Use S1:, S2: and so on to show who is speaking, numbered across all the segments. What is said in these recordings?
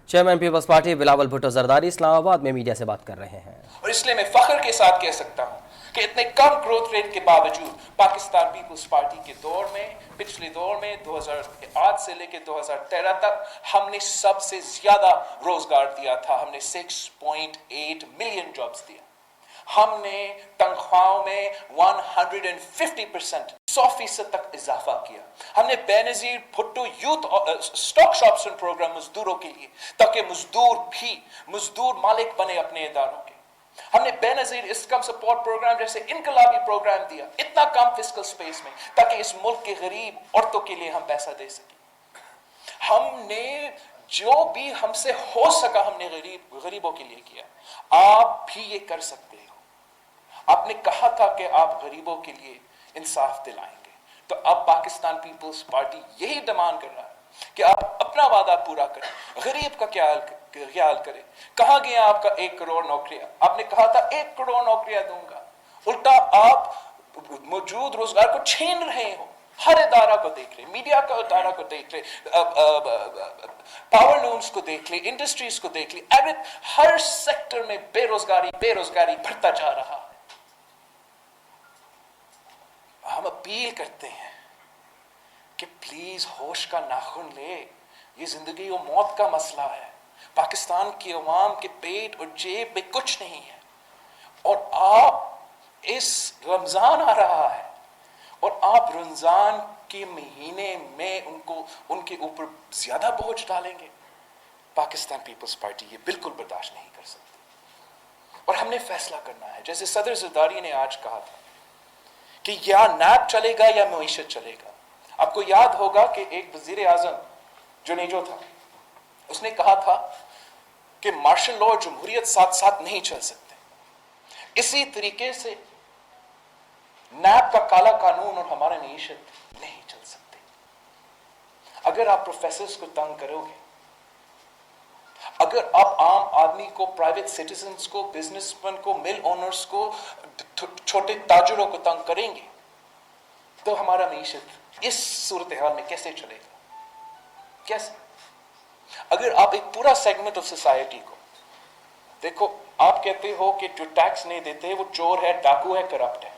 S1: Chairman Peoples Party Bilawal Bhutto Zardari Islamabad में media से बात कर रहे हैं।
S2: और इसलिए मैं फख्र के साथ कह सकता हूं कि इतने कम ग्रोथ रेट के बावजूद पाकिस्तान पीपल्स पार्टी के दौर में, पिछले दौर में 2008 से लेकर 2013 तक हमने सबसे ज्यादा रोजगार दिया था। हमने 6.8 मिलियन जॉब्स दिया। हमने तनख्वाहों में 150% 100% तक इजाफा किया। हमने Benazir Bhutto youth stock option programme मजदूरों के लिए, ताकि मजदूर मालिक बने अपने इदारों के। हमने बेनजीर इनकम सपोर्ट प्रोग्राम जैसे इनकलाबी प्रोग्राम दिया, इतना कम फिस्कल स्पेस में, ताकि इस मुल्क के गरीब औरतों के लिए हम पैसा दे सकें। हमने जो भी हमसे हो सका हमने गरीबों के लिए किया। आप भी ये कर सकते हो। आपने कहा था कि आप गरीबों के लिए इंसाफ दिलाएंगे, तो अब पाकिस्तान पीपल्स पार्टी यही डिमांड कर रहा है कि आप अपना वादा पूरा करें, गरीब का ख्याल करें। कहाँ गया आपका 1 करोड़ नौकरियां? आपने कहा था 1 करोड़ नौकरियां दूंगा, उल्टा आप मौजूद रोजगार को छीन रहे हो। हर इदारा को देख ले, मीडिया का इदारा को देख ले, पावर लूम्स को देख ले, इंडस्ट्रीज को देख ले, हर सेक्टर में बेरोजगारी बढ़ता जा रहा है। हम अपील करते हैं कि प्लीज होश का नाखून ले। ये जिंदगी और मौत का मसला है। पाकिस्तान की अवाम के पेट और जेब में कुछ नहीं है। और आप इस रमजान आ रहा है और आप रमजान के महीने में उनके ऊपर ज्यादा बोझ डालेंगे। पाकिस्तान पीपल्स पार्टी ये बिल्कुल बर्दाश्त नहीं कर सकती और हमने फैसला करना है। जैसे सदर जरदारी ने आज कहा था कि या नैब चलेगा या मईशत चलेगा। आपको याद होगा कि एक वजीर आजम जुनेजो था, उसने कहा था कि मार्शल लॉ और जमहूरियत साथ साथ नहीं चल सकते। इसी तरीके से नैब का काला कानून और हमारा मईशत नहीं चल सकते। अगर आप प्रोफेसर्स को तंग करोगे, अगर आप आम आदमी को, प्राइवेट सिटीजन्स को, बिजनेसमैन को, मिल ओनर्स को, छोटे ताजरों को तंग करेंगे, तो हमारा मईशत इस सूरत हाल में कैसे चलेगा? कैसे? अगर आप एक पूरा सेगमेंट ऑफ सोसाइटी को देखो, आप कहते हो कि जो टैक्स नहीं देते वो चोर है, डाकू है, करप्ट है।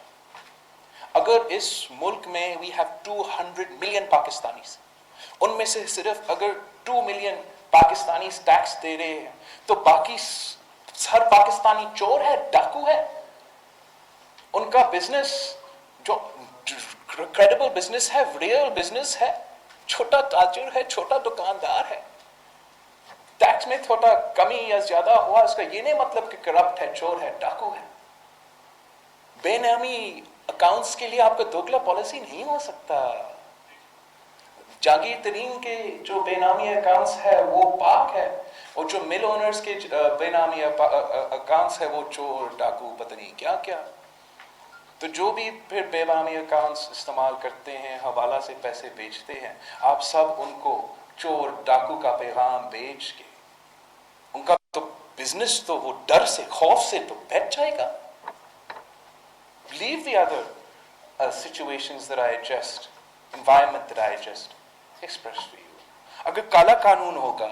S2: अगर इस मुल्क में वी हैव 200 मिलियन पाकिस्तानीज, उनमें से सिर्फ अगर 2 मिलियन पाकिस्तानी टैक्स दे रहे हैं, तो बाकी हर पाकिस्तानी चोर है, डाकू है। उनका बिजनेस जो क्रेडिबल बिजनेस है, रियल बिजनेस है, छोटा ताजिर है, छोटा दुकानदार है। टैक्स में थोड़ा कमी या ज्यादा हुआ, इसका ये नहीं मतलब कि करप्ट है, चोर है, डाकू है। बेनामी अकाउंट्स के लिए आपका दोगला पॉलिसी नहीं हो सकता। जागीर तरीन के जो बेनामी अकाउंट्स है वो पाक है, और जो मिल ओनर्स के बेनामी अकाउंट्स है वो चोर, डाकू, पता नहीं क्या क्या। तो जो भी फिर बेनामी अकाउंट्स इस्तेमाल करते हैं, हवाला से पैसे बेचते हैं, आप सब उनको चोर, डाकू का पैगाम बेच के उनका तो बिजनेस तो वो डर से, खौफ से तो बैठ जाएगा। Leave the other situations that I just, environment that I just expressed to you. अगर काला कानून होगा,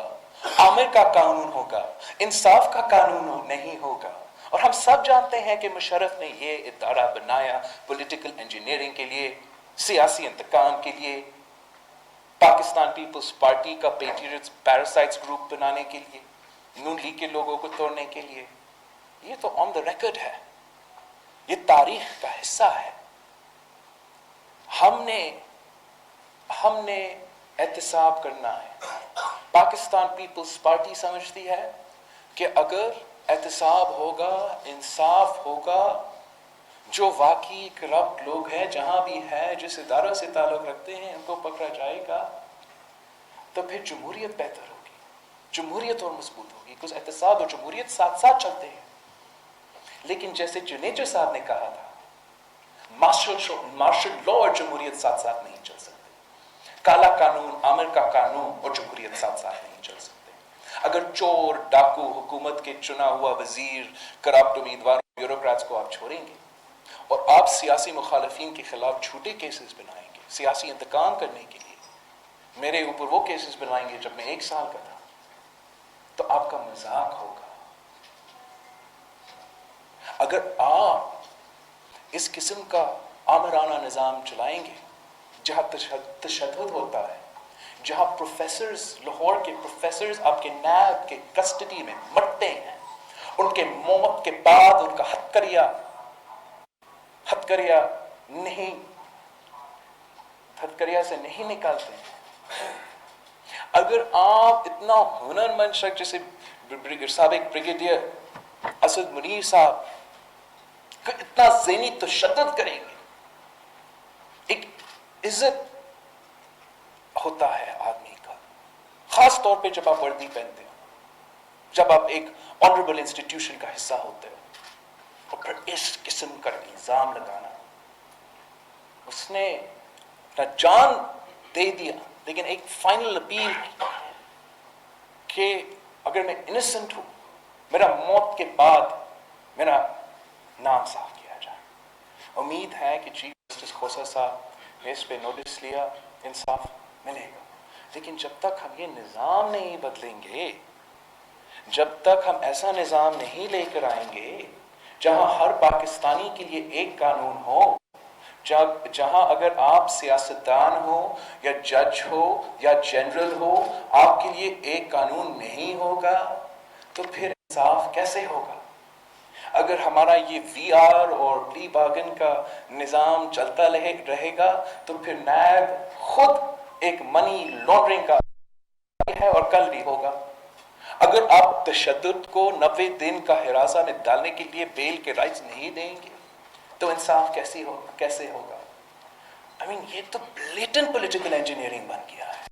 S2: आमिर का कानून होगा, इंसाफ का कानून नहीं होगा, और हम सब जानते हैं कि मुशर्रफ ने ये इदारा बनाया पॉलिटिकल इंजीनियरिंग के लिए, सियासी इंतकाम के लिए, पाकिस्तान पीपल्स पार्टी का पेट्रियट्स पैरासाइट्स ग्रुप बनाने के लिए, नून लीग के लोगों को तोड़ने के लिए। ये तो ऑन द रिकॉर्ड है, ये तारीख का हिस्सा है। हमने एहतसाब करना है। पाकिस्तान पीपल्स पार्टी समझती है कि अगर एहतसाब होगा, इंसाफ होगा, जो वाकई करप्ट लोग हैं जहां भी है, जिस इदारा से ताल्लुक रखते हैं, उनको पकड़ा जाएगा, तो फिर जमहूरियत बेहतर होगी, जमहूरियत और मजबूत होगी। कुछ एहतसाब और जमहूरियत साथ साथ चलते हैं। लेकिन जैसे जुनेजो साहब ने कहा था, मार्शल लॉ और जमहूरियत साथ साथ नहीं चल सकते। काला कानून, आमिर का कानून और जमहूरियत साथ साथ नहीं चल सकते। अगर चोर, डाकू, हुकूमत के चुना हुआ वजीर, करप्ट उम्मीदवार, ब्यूरोक्रेट्स को आप छोड़ेंगे और आप सियासी मुखालिफिन के खिलाफ झूठे केसेस बनाएंगे सियासी इंतकाम करने के लिए, मेरे ऊपर वो केसेस बनाएंगे जब मैं 1 साल का था, मजाक होगा। अगर आप इस किस्म का आमराना निज़ाम चलाएंगे जहां तशद्दुद होता है, जहां प्रोफेसर्स, लाहौर के प्रोफेसर्स आपके नैब के कस्टडी में मरते हैं, उनके मौत के बाद उनका हथकरिया से नहीं निकालते हैं। अगर आप इतना हुनरमंद शख्स जैसे साबिक ब्रिगेडियर असद मुनीर साहब को इतना ज़हनी तशद्दुद करेंगे, एक इज्जत होता है आदमी का, खास तौर पे जब आप वर्दी पहनते हो, जब आप एक ऑनरेबल इंस्टीट्यूशन का हिस्सा होते हो, और फिर इस किस्म का इल्जाम लगाना। उसने अपना जान दे दिया, लेकिन एक फाइनल अपील कि अगर मैं इनोसेंट हूं, मेरा मौत के बाद मेरा नाम साफ किया जाए। उम्मीद है कि चीफ जस्टिस खोसा साहब ने इस पे नोटिस लिया, इंसाफ मिलेगा। लेकिन जब तक हम ये निज़ाम नहीं बदलेंगे, जब तक हम ऐसा निज़ाम नहीं लेकर आएंगे जहां हर पाकिस्तानी के लिए एक कानून हो, जहां अगर आप सियासतदान हो या जज हो या जनरल हो, आपके लिए एक कानून नहीं होगा, तो फिर इंसाफ कैसे होगा? अगर हमारा ये VR और प्ली बार्गन का निज़ाम चलता रहेगा, तो फिर नैब खुद एक मनी लॉन्ड्रिंग का है और कल भी होगा। अगर आप तशद्दुद को 90 दिन का हिरासा में डालने के लिए बेल के राइट्स नहीं देंगे, तो इंसाफ कैसे होगा? I mean, ये तो ब्लेटेंट पॉलिटिकल इंजीनियरिंग बन गया है।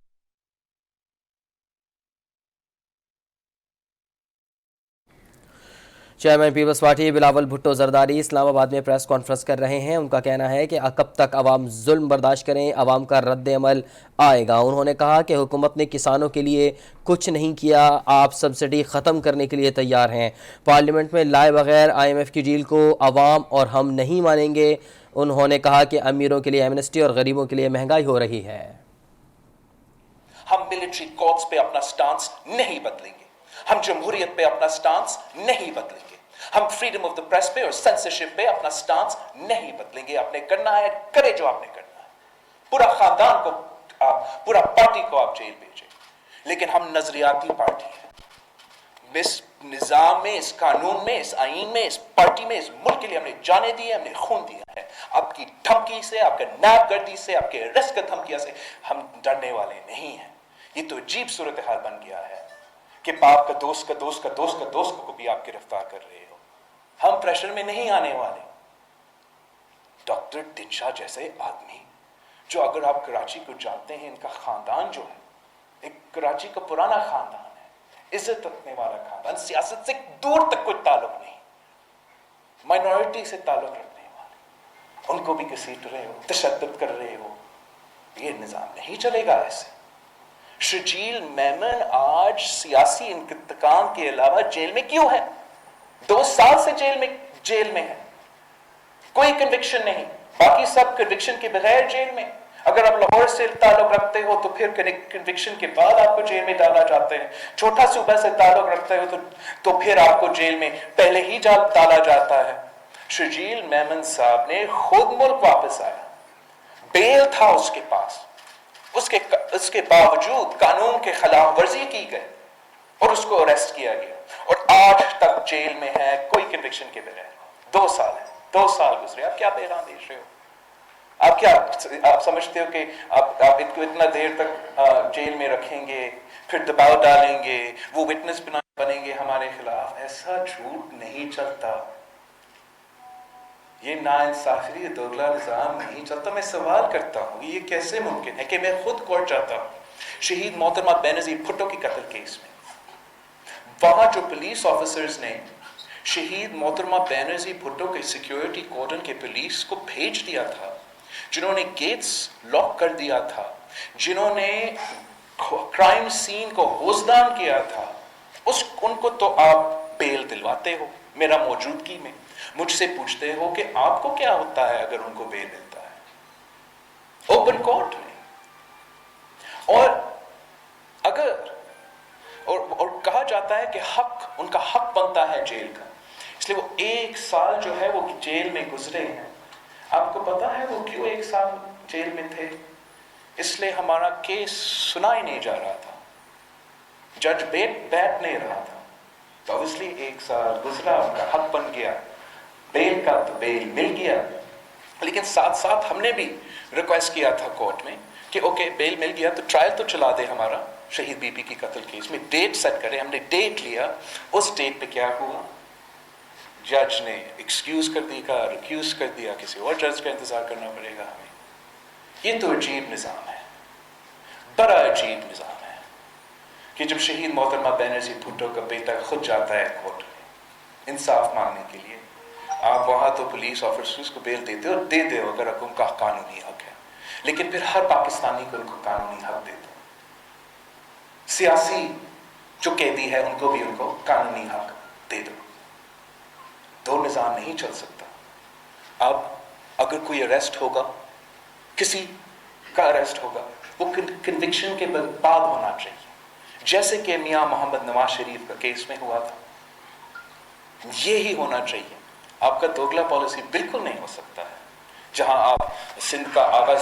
S1: चेयरमैन पीपल्स पार्टी बिलावल भुट्टो जरदारी इस्लामाबाद में प्रेस कॉन्फ्रेंस कर रहे हैं। उनका कहना है कि कब तक अवाम जुल्म बर्दाश्त करें, अवाम का रद्द अमल आएगा। उन्होंने कहा कि हुकूमत ने किसानों के लिए कुछ नहीं किया, आप सब्सिडी ख़त्म करने के लिए तैयार हैं। पार्लियामेंट में लाए बगैर IMF की डील को अवाम और हम नहीं मानेंगे। उन्होंने कहा कि अमीरों के लिए एमनेस्टी और गरीबों के लिए महंगाई हो रही है।
S2: हम मिलिट्री कोर्ट्स पे अपना स्टांस नहीं बदलेंगे, हम जमहूरियत पे अपना स्टांस नहीं बदलेंगे, हम फ्रीडम ऑफ द प्रेस पे और सेंसरशिप पे अपना स्टांस नहीं बदलेंगे। आपने करना है, करे जो आपने करना है। पूरा खानदान को, पूरा पार्टी को आप जेल भेजें, लेकिन हम नजरियाती पार्टी है। इस निजाम में, इस कानून में, इस आईन में, इस पार्टी में, इस मुल्क के लिए हमने जाने दी है, हमने खून दिया है। आपकी धमकी से, आपके नाबगर्दी से, आपके अरेस्ट का धमकिया से हम डरने वाले नहीं हैं। ये तो अजीब सूरत हाल बन गया है कि बाप का दोस्त का दोस्त का दोस्त का दोस्त को भी आप गिरफ्तार कर रहे हो। हम प्रेशर में नहीं आने वाले। डॉक्टर दिनशाह जैसे आदमी, जो अगर आप कराची को जानते हैं, इनका खानदान जो है एक कराची का पुराना खानदान है, इज्जत रखने वाला खानदान, सियासत से दूर तक कोई ताल्लुक नहीं, माइनॉरिटी से ताल्लुक रखने वाले, उनको भी घसीट रहे हो, तशद्दुद कर रहे हो। ये निजाम नहीं चलेगा ऐसे। शर्जील मेमन आज सियासी इंतकाम के अलावा जेल में क्यों है? 2 साल से जेल में है, कोई कन्विक्शन नहीं, बाकी सब कन्विक्शन के बगैर जेल में। अगर आप लाहौर से ताल्लुक रखते हो तो फिर कन्विक्शन के बाद आपको जेल में डाला जाता है। छोटा सूबा से ताल्लुक रखते हो तो फिर आपको जेल में पहले ही डाला जाता है। शर्जील मेमन साहब ने खुद मुल्क वापस आया, बेल था उसके पास, उसके बावजूद कानून के खिलाफ वर्जी की गई और उसको अरेस्ट किया गया और आज तक जेल में है, कोई कन्विक्शन के बगैर। 2 साल है, 2 साल गुजरे। आप क्या पैगाम दे रहे हो? आप समझते हो कि आप इनको इतना देर तक जेल में रखेंगे, फिर दबाव डालेंगे, वो विटनेस बनेंगे हमारे खिलाफ? ऐसा झूठ नहीं चलता, ये नाइंसाफी दोगला निजाम नहीं चलता। मैं सवाल करता हूँ, ये कैसे मुमकिन है कि मैं खुद कोर्ट जाता हूँ शहीद मोहतरमा बेनज़ीर भुट्टो के कत्ल केस में, वहां जो पुलिस ऑफिसर्स ने शहीद मोहतरमा बेनज़ीर भुट्टो के सिक्योरिटी कॉर्डन के पुलिस को भेज दिया था, जिन्होंने गेट्स लॉक कर दिया था, जिन्होंने क्राइम सीन को होजदान किया था, उनको तो आप बेल दिलवाते हो मेरा मौजूदगी में। मुझसे पूछते हो कि आपको क्या होता है अगर उनको बेल मिलता है ओपन कोर्ट में। और अगर اور کہا جاتا ہے کہ ان کا حق بنتا ہے جیل کا، اس لیے وہ 1 سال جو ہے وہ جیل میں گزرے ہیں۔ آپ کو پتا ہے وہ کیوں 1 سال جیل میں تھے؟ اس لیے ہمارا کیس سنا ہی نہیں جا رہا تھا، جج بیٹھ نہیں رہا تھا، تو obviously 1 سال گزرا، ان کا حق بن گیا بیل کا، تو بیل مل گیا۔ لیکن ساتھ ساتھ ہم نے بھی ریکویسٹ کیا تھا کورٹ میں کہ اوکے بیل مل گیا تو ٹرائل تو چلا دے ہمارا شہید بی بی کی قتل کیس میں، ڈیٹ سیٹ کرے۔ ہم نے ڈیٹ لیا، اس ڈیٹ پہ کیا ہوا؟ جج نے ایکسکیوز کر دیا، ریکیوز کر دیا، کسی اور جج کا انتظار کرنا پڑے گا ہمیں۔ یہ تو عجیب نظام ہے، بڑا عجیب نظام ہے کہ جب شہید محترمہ بینرجی بھٹو کا بیٹا خود جاتا ہے کورٹ میں انصاف مانگنے کے لیے، آپ وہاں تو پولیس آفیسرز کو بیل دیتے ہو، دے دو اگر ان کا قانونی حق ہے، لیکن پھر ہر پاکستانی کو ان کو قانونی حق دے دو۔ سیاسی جو قیدی ہے ان کو بھی ان کو قانونی حق دے دو۔ دو نظام نہیں چل سکتا۔ اب اگر کوئی اریسٹ ہوگا، کسی کا اریسٹ ہوگا، وہ کنوکشن کے بعد ہونا چاہیے، جیسے کہ میاں محمد نواز شریف کا کیس میں ہوا تھا۔ یہی ہونا چاہیے۔ آپ کا دوگلا پالیسی بالکل نہیں ہو سکتا ہے، جہاں آپ سندھ کا آغا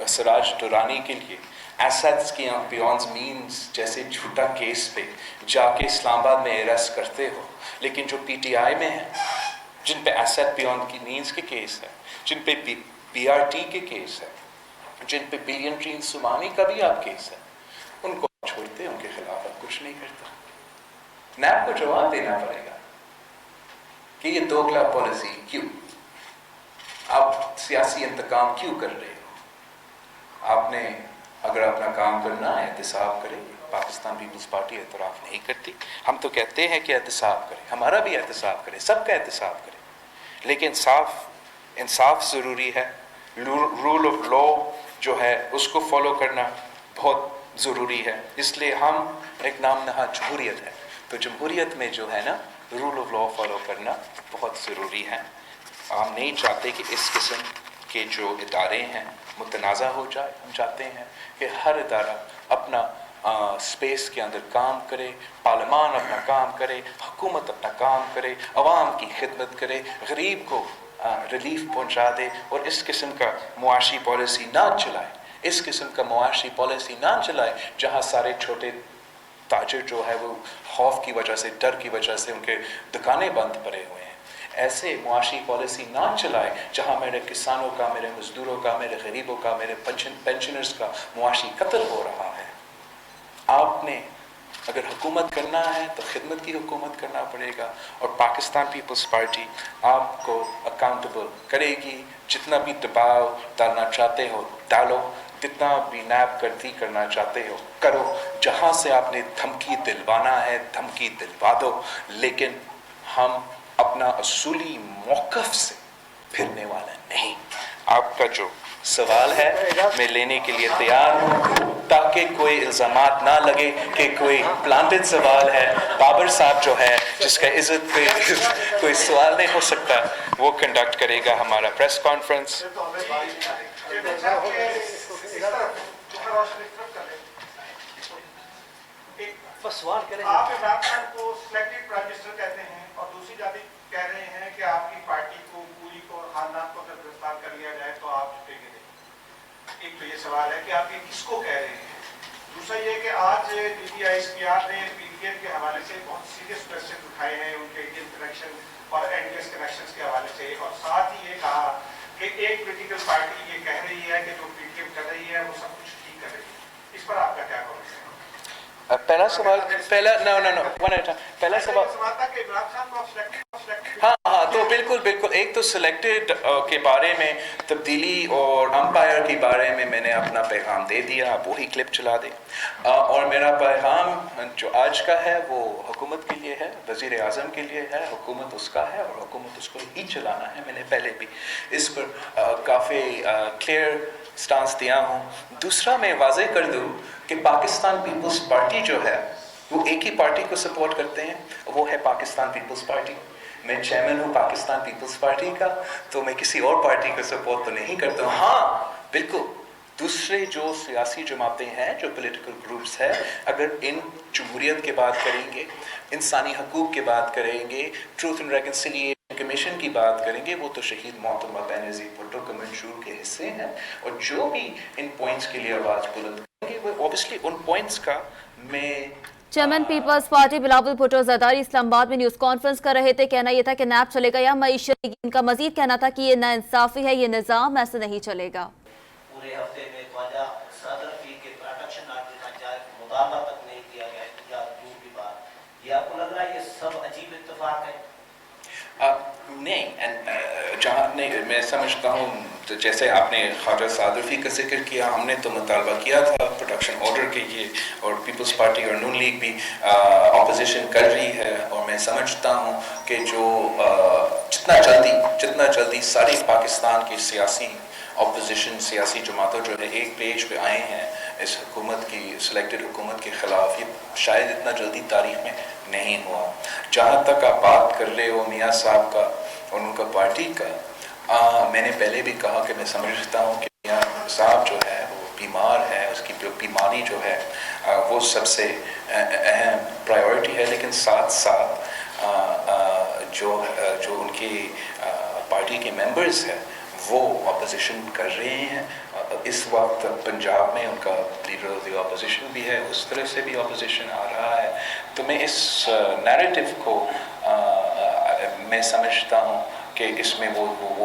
S2: سراج دورانی کے لیے ایسٹس کی بیونز مینز جیسے جھوٹا کیس پہ جا کے اسلام آباد میں اریسٹ کرتے ہو، لیکن جو پی ٹی آئی میں ہیں جن پہ ایسٹ بیونڈ کی مینز کے کیس ہے، جن پہ پی آر ٹی کے کیس ہے، جن پہ بلین ٹرین سمانی کا بھی آپ کیس ہے، ان کو چھوڑتے، ان کے خلاف اب کچھ نہیں کرتا۔ نیب کو جواب دینا پڑے گا کہ یہ دوگلا پالیسی کیوں، آپ سیاسی انتقام کیوں کر رہے ہو؟ آپ نے اگر اپنا کام کرنا ہے احتساب کرے۔ پاکستان پیپلز پارٹی اعتراف نہیں کرتی، ہم تو کہتے ہیں کہ احتساب کرے، ہمارا بھی احتساب کرے، سب کا احتساب کرے، لیکن انصاف ضروری ہے۔ رول آف لا جو ہے اس کو فالو کرنا بہت ضروری ہے۔ اس لیے ہم ایک نام نہاد جمہوریت ہے، تو جمہوریت میں جو ہے نا رول آف لا فالو کرنا بہت ضروری ہے۔ ہم نہیں چاہتے کہ اس قسم کے جو ادارے ہیں متنازع ہو جائے۔ ہم چاہتے ہیں کہ ہر ادارہ اپنا سپیس کے اندر کام کرے، پارلیمان اپنا کام کرے، حکومت اپنا کام کرے، عوام کی خدمت کرے، غریب کو ریلیف پہنچا دے، اور اس قسم کا معاشی پالیسی نہ چلائے، اس قسم کا معاشی پالیسی نہ چلائے جہاں سارے چھوٹے تاجر جو ہے وہ خوف کی وجہ سے، ڈر کی وجہ سے ان کے دکانیں بند پڑے ہوئے ہیں۔ ایسے معاشی پالیسی نہ چلائے جہاں میرے کسانوں کا، میرے مزدوروں کا، میرے غریبوں کا، میرے پینشنرز کا معاشی قتل ہو رہا ہے۔ آپ نے اگر حکومت کرنا ہے تو خدمت کی حکومت کرنا پڑے گا، اور پاکستان پیپلز پارٹی آپ کو اکاؤنٹیبل کرے گی۔ جتنا بھی دباؤ ڈالنا چاہتے ہو ڈالو، جتنا بھی نیب گردی کرنا چاہتے ہو کرو، جہاں سے آپ نے دھمکی دلوانا ہے دھمکی دلوا دو، لیکن ہم اپنا اصولی موقف سے پھرنے والا نہیں۔ آپ کا جو سوال ہے میں لینے کے لیے تیار ہوں، تاکہ کوئی الزامات نہ لگے کہ کوئی پلانٹڈ سوال ہے۔ بابر صاحب جو ہے جس کا عزت پہ کوئی سوال نہیں ہو سکتا، وہ کنڈکٹ کرے گا ہمارا پریس کانفرنس۔
S3: آپ عمران خان کو سلیکٹڈ پرائم منسٹر کہتے ہیں، اور دوسری جانب کہہ رہے ہیں کہ آپ کی پارٹی کو پوری کو خاندان کو اگر گرفتار کر لیا جائے تو آپ جھکیں گے نہیں۔ ایک تو یہ سوال ہے کہ آپ یہ کس کو کہہ رہے ہیں۔ دوسرا یہ کہ آج D D I S P R نے پی ٹی ایم کے حوالے سے بہت سیریس کویشچن اٹھائے ہیں، ان کے انڈین کنیکشن اور این ڈی ایس کنیکشن کے حوالے سے، اور ساتھ ہی یہ کہا کہ ایک پولیٹیکل پارٹی یہ کہہ رہی ہے کہ جو پی ٹی ایم کر رہی ہے وہ سب کچھ ٹھیک کر رہی ہے۔ اس پر آپ کا کیا کہنا ہے؟
S2: پہلا سوال پہلا سوال ہاں تو بالکل ایک تو سلیکٹڈ کے بارے میں تبدیلی اور امپائر کے بارے میں نے اپنا پیغام دے دیا، آپ وہی کلپ چلا دیں، اور میرا پیغام جو آج کا ہے وہ حکومت کے لیے ہے، وزیر اعظم کے لیے ہے، حکومت اس کا ہے اور حکومت اس کو ہی چلانا ہے۔ میں نے پہلے بھی اس پر کافی کلیئر سٹانس دیا ہوں۔ دوسرا میں واضح کر دوں کہ پاکستان پیپلز پارٹی جو ہے وہ ایک ہی پارٹی کو سپورٹ کرتے ہیں، وہ ہے پاکستان پیپلز پارٹی۔ میں چیئرمین ہوں پاکستان پیپلز پارٹی کا، تو میں کسی اور پارٹی کو سپورٹ تو نہیں کرتا ہوں۔ ہاں بالکل दूसरे जो सियासी जमातें हैं, जो पॉलिटिकल ग्रुप्स हैं, अगर इन जमहूरियत की बात करेंगे, इंसानी हकूक़ की बात करेंगे, ट्रूथ एंड रिकन्सिलिएशन कमीशन की बात करेंगे, वो तो शहीद मोहतरमा बेनज़ीर भुट्टो के मंशूर के हिस्से हैं। और जो भी इन पॉइंट्स के लिए आवाज़ बुलंद करेंगे, वो ऑब्वियसली उन पॉइंट्स का मैं
S4: चेयरमैन पीपल्स पार्टी बिलावल भुट्टो जरदारी इस्लामाबाद में न्यूज कॉन्फ्रेंस कर रहे थे। कहना यह था कि नैब चलेगा या मईशत। इनका मजीद कहना था कि ये नाइंसाफी है, ये निज़ाम ऐसे नहीं चलेगा।
S5: पूरे हफ्ते में ख्वाजा सदर फी के प्रोटेक्शन आर्टिकल का चाहे मुतालबा तक नहीं किया गया, या जो भी बात, ये आपको लग रहा है ये सब अजीब इत्तेफाक है?
S2: नहीं, जहाँ नहीं, मैं समझता हूँ तो जैसे आपने ख्वाजा सादरफी का जिक्र किया, हमने तो मुतालबा किया था प्रोटेक्शन ऑर्डर के लिए, और पीपल्स पार्टी और नून लीग भी अपोजिशन कर रही है। और मैं समझता हूँ कि जो जितना जल्दी सारी पाकिस्तान की सियासी अपोजिशन, सियासी जमातों जो है एक पेज पे आए हैं इस हुकूमत की, सिलेक्टेड हुकूमत के ख़िलाफ़, ये शायद इतना जल्दी तारीख़ में नहीं हुआ। जहाँ तक आप बात कर रहे हो मियाँ साहब का और उनका पार्टी का, मैंने पहले भी कहा कि मैं समझता हूँ कि मियाँ साहब जो है वो बीमार है, उसकी बीमारी जो है वो सबसे अहम प्रायोरिटी है, लेकिन साथ साथ जो उनकी पार्टी के मेंबर्स हैं वो अपोजिशन कर रहे हैं। इस वक्त पंजाब में उनका लीडर ऑफ द अपोजिशन भी है, उस तरह से भी अपोजिशन आ रहा है। तो मैं इस नैरेटिव को मैं समझता हूँ कि इसमें वो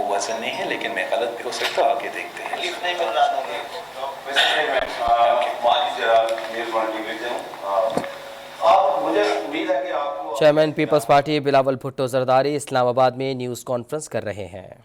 S2: वजन नहीं है, लेकिन मैं गलत भी हो सकता, आगे देखते हैं।
S1: चेयरमैन पीपल्स पार्टी बिलावल भुट्टो जरदारी इस्लामाबाद में न्यूज़ कॉन्फ्रेंस कर रहे हैं।